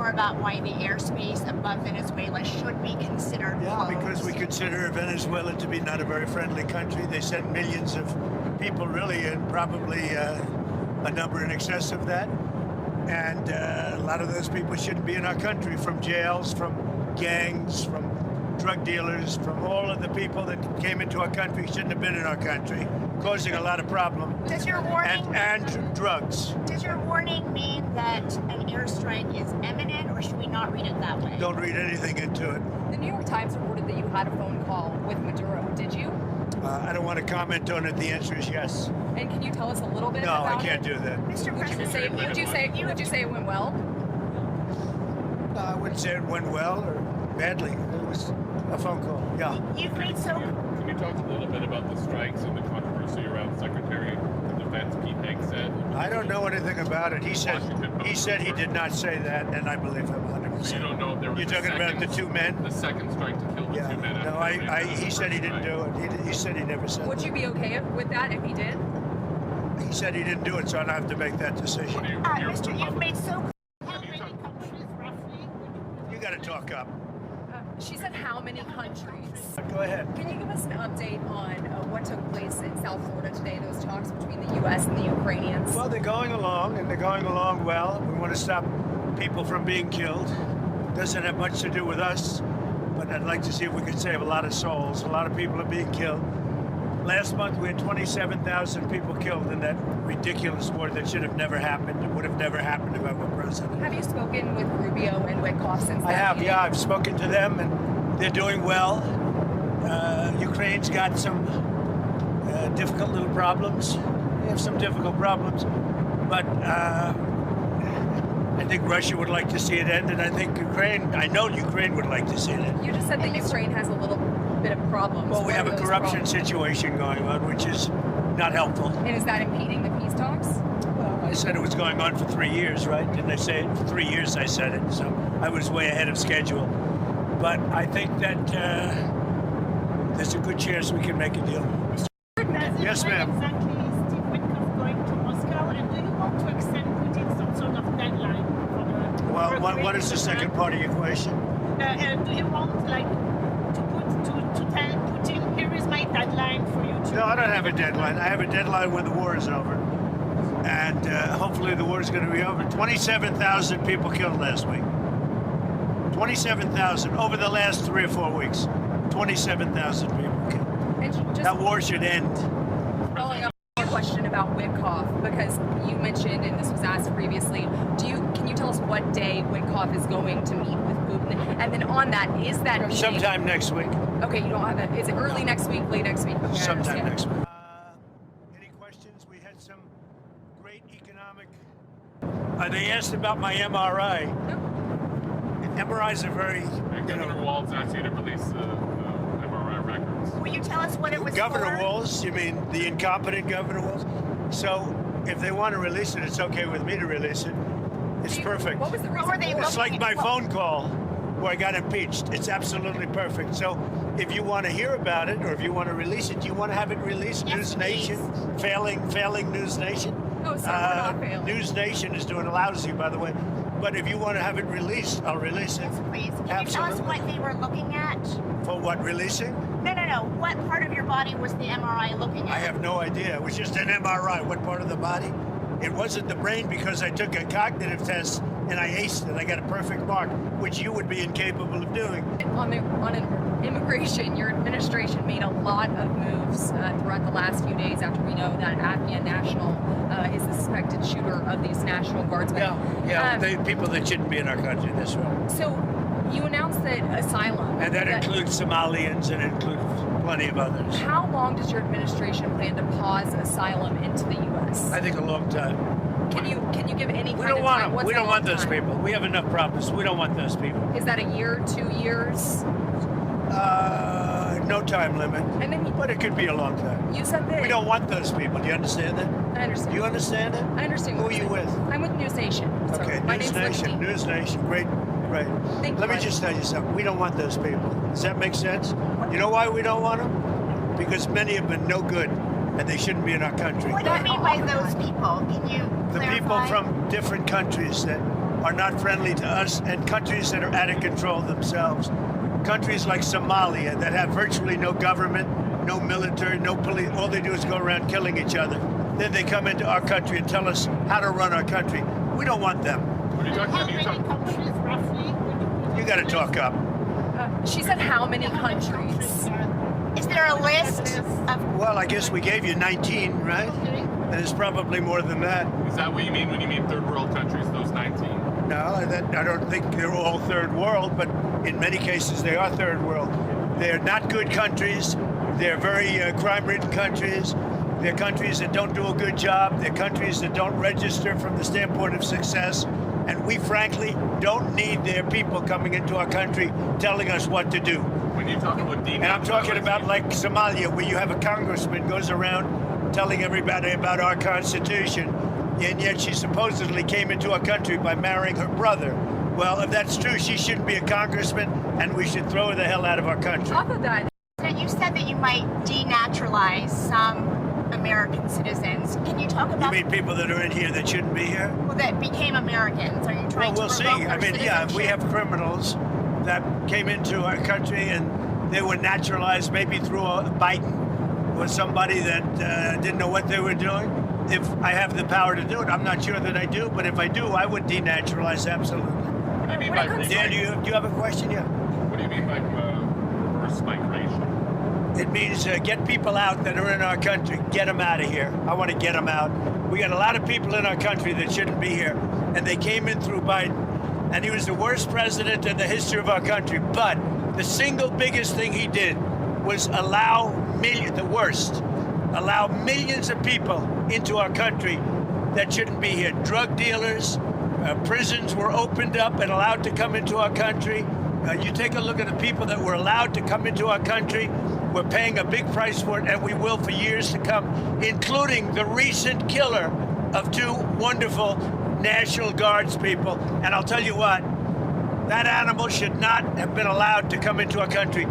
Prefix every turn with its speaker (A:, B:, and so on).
A: more about why the airspace above Venezuela should be considered closed?
B: Because we consider Venezuela to be not a very friendly country. They send millions of people, really, and probably a number in excess of that. And a lot of those people shouldn't be in our country, from jails, from gangs, from drug dealers, from all of the people that came into our country shouldn't have been in our country, causing a lot of problem.
A: Does your warning
B: and drugs.
A: Does your warning mean that an airstrike is imminent, or should we not read it that way?
B: Don't read anything into it.
C: The New York Times reported that you had a phone call with Maduro. Did you?
B: I don't want to comment on it. The answer is yes.
C: And can you tell us a little bit
B: No,
C: about
B: I can't
C: it?
B: do that.
A: Mr.
C: Would you say it went well?
B: I wouldn't say it went well or badly. It was a phone call. Yeah.
A: You've made so.
D: Can you talk a little bit about the strikes and the controversy around Secretary of Defense Pete Hegseth?
B: I don't know anything about it. He said he did not say that, and I believe him 100%.
D: So you don't know if there was
B: You're talking about the two men?
D: The second strike to kill the
B: Yeah.
D: two men.
B: No, he said he didn't do it. He said he never said
C: Would
B: that.
C: you be okay with that if he did?
B: He said he didn't do it, so I don't have to make that decision.
D: What do you,
A: Mr. You've made so.
B: You got to talk up.
C: She said how many countries?
B: Go ahead.
C: Can you give us an update on what took place in South Florida today, those talks between the U.S. and the Ukrainians?
B: Well, they're going along, and they're going along well. We want to stop people from being killed. Doesn't have much to do with us, but I'd like to see if we could save a lot of souls. A lot of people are being killed. Last month, we had 27,000 people killed in that ridiculous war that should have never happened. It would have never happened if I were president.
C: Have you spoken with Rubio and Witkoff since
B: I
C: that
B: have,
C: meeting?
B: yeah. I've spoken to them, and they're doing well. Ukraine's got some difficult little problems. They have some difficult problems, but I think Russia would like to see it end, and I think I know Ukraine would like to see it end.
C: You just said that Ukraine has a little bit of problems.
B: Well, we
C: What
B: have
C: are
B: a
C: those
B: corruption
C: problems?
B: situation going on, which is not helpful.
C: And is that impeding the peace talks?
B: Well, I said it was going on for 3 years, right? Didn't I say it? For 3 years I said it, so I was way ahead of schedule. But I think that there's a good chance we can make a deal. Yes, ma'am.
E: Exactly, is Steve Witkoff going to Moscow, and do you want to put in some sort of deadline for the?
B: Well, what is the second part of your question?
E: Do you want to tell Putin, here is my deadline for you to?
B: No, I don't have a deadline. I have a deadline when the war is over. And hopefully the war is going to be over. 27,000 people killed last week. 27,000 over the last 3 or 4 weeks. 27,000 people killed.
C: And just
B: That war should end.
C: following up on your question about Witkoff, because you mentioned, and this was asked previously, can you tell us what day Witkoff is going to meet with Putin? And then on that, is that meeting...
B: Sometime next week.
C: Okay, you don't have it. Is it early next week, late next week? Okay, I
B: Sometime
C: understand.
B: next week. Any questions? We had some great economic... they asked about my MRI.
C: No.
B: MRIs are very...
D: Governor Walz asked you to release the MRI records.
A: Will you tell us what it was
B: Governor
A: for?
B: Walz, you mean the incompetent Governor Walz? So if they want to release it, it's okay with me to release it. It's perfect.
C: What was the reason?
A: were they
C: for it?
B: It's like my
A: Well-
B: phone call where I got impeached. It's absolutely perfect. So if you want to hear about it, or if you want to release it, do you want to have it released?
A: Yes,
B: News
A: please.
B: Nation, failing News Nation.
C: Oh, so we're not failing.
B: News Nation is doing lousy, by the way. But if you want to have it released, I'll release it.
A: Yes, please. Can you tell us
B: Absolutely.
A: what they were looking at?
B: For what, releasing?
A: No. What part of your body was the MRI looking at?
B: I have no idea. It was just an MRI. What part of the body? It wasn't the brain, because I took a cognitive test and I aced it. I got a perfect mark, which you would be incapable of doing.
C: On immigration, your administration made a lot of moves throughout the last few days after we know that Afghan national is the suspected shooter of these National Guardsmen.
B: The people that shouldn't be in our country, that's right.
C: So you announced that asylum...
B: And that includes Somalians, and it includes plenty of others.
C: How long does your administration plan to pause asylum into the U.S.?
B: I think a long time.
C: Can you give any
B: We
C: kind
B: don't
C: of
B: want
C: time?
B: them.
C: What's
B: We
C: a
B: don't
C: long
B: want those
C: time?
B: people. We have enough problems. We don't want those people.
C: Is that a year, 2 years?
B: No time limit.
C: And then
B: But it could be a long time.
C: you said that...
B: We don't want those people. Do you understand that?
C: I understand.
B: Do you understand it?
C: I understand.
B: Who
C: what
B: are you
C: you're
B: with?
C: saying. I'm with News Nation. So
B: Okay,
C: my
B: News
C: name's
B: Nation.
C: Liberty.
B: News Nation. Great.
C: Thank you,
B: Let me
C: Mike.
B: just tell you something. We don't want those people. Does that make sense? You know why we don't want them? Because many have been no good, and they shouldn't be in our country.
A: What do you mean by those people? Can you
B: The
A: clarify?
B: people from different countries that are not friendly to us, and countries that are out of control themselves. Countries like Somalia that have virtually no government, no military, no police. All they do is go around killing each other. Then they come into our country and tell us how to run our country. We don't want them.
D: What are you talking
E: How
D: about?
E: many countries roughly?
B: You got to talk up.
C: She said how many countries?
A: Is there a list of
B: Well, I guess we gave you 19, right?
E: Okay.
B: And it's probably more than that.
D: Is that what you mean when you mean third world countries, those 19?
B: No, I don't think they're all third world, but in many cases they are third world. They're not good countries. They're very crime-ridden countries. They're countries that don't do a good job. They're countries that don't register from the standpoint of success. And we frankly don't need their people coming into our country telling us what to do.
D: When you talk about
B: And I'm talking about like Somalia, where you have a congressman goes around telling everybody about our Constitution, and yet she supposedly came into our country by marrying her brother. Well, if that's true, she shouldn't be a congressman, and we should throw her the hell out of our country.
C: Off of that,
A: you said that you might denaturalize some American citizens. Can you talk
B: You
A: about
B: mean people that are in here that shouldn't be here?
A: well, that became Americans? Are you
B: Well,
A: trying
B: we'll
A: to
B: see.
A: revoke
B: I
A: their
B: mean, yeah, if we
A: citizenship?
B: have criminals that came into our country and they were naturalized maybe through a Biden or somebody that didn't know what they were doing. If I have the power to do it, I'm not sure that I do, but if I do, I would denaturalize absolutely.
D: What do you mean
C: When
D: by
C: it comes to-
B: Dan, do you have a question? Yeah.
D: What do you mean by reverse migration?
B: It means get people out that are in our country. Get them out of here. I want to get them out. We got a lot of people in our country that shouldn't be here, and they came in through Biden. And he was the worst president in the history of our country. But the single biggest thing he did was allow millions of people into our country that shouldn't be here. Drug dealers, prisons were opened up and allowed to come into our country. You take a look at the people that were allowed to come into our country. We're paying a big price for it, and we will for years to come, including the recent killer of two wonderful National Guards people. And I'll tell you what, that animal should not have been allowed to come into our country.